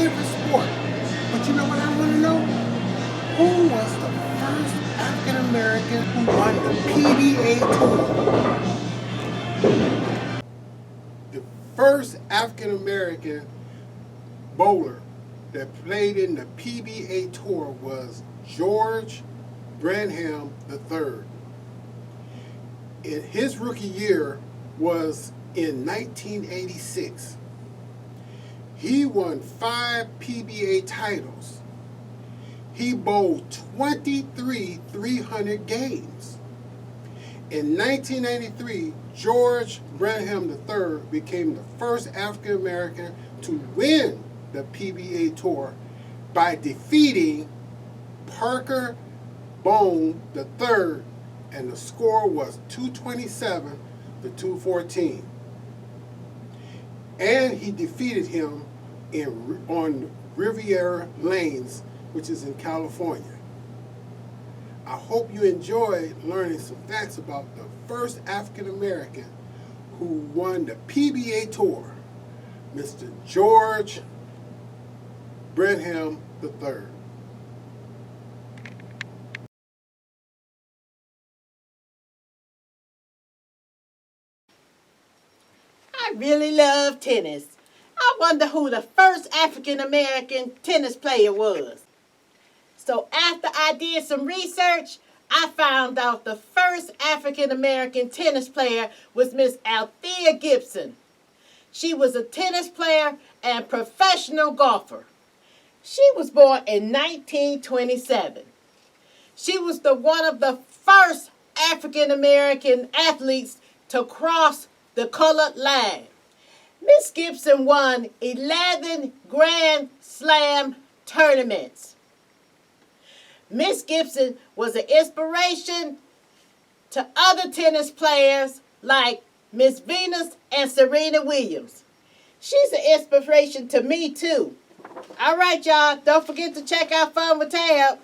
favorite sport. But you know what I want to know? Who was the first African American who won the PBA Tour? The first African American bowler that played in the PBA Tour was George Branham III. His rookie year was in 1986. He won 5 PBA titles. He bowled 23 300 games. In 1993, George Branham III became the first African American to win the PBA Tour by defeating Parker Bone III, and the score was 227 to 214. And he defeated him on Riviera Lanes, which is in California. I hope you enjoyed learning some facts about the first African American who won the PBA Tour, Mr. George Branham III. I really love tennis. I wonder who the first African American tennis player was. So after I did some research, I found out the first African American tennis player was Miss Althea Gibson. She was a tennis player and professional golfer. She was born in 1927. She was one of the first African American athletes to cross the colored line. Miss Gibson won 11 Grand Slam tournaments. Miss Gibson was an inspiration to other tennis players like Miss Venus and Serena Williams. She's an inspiration to me too. All right, y'all. Don't forget to check out Fun with Tab.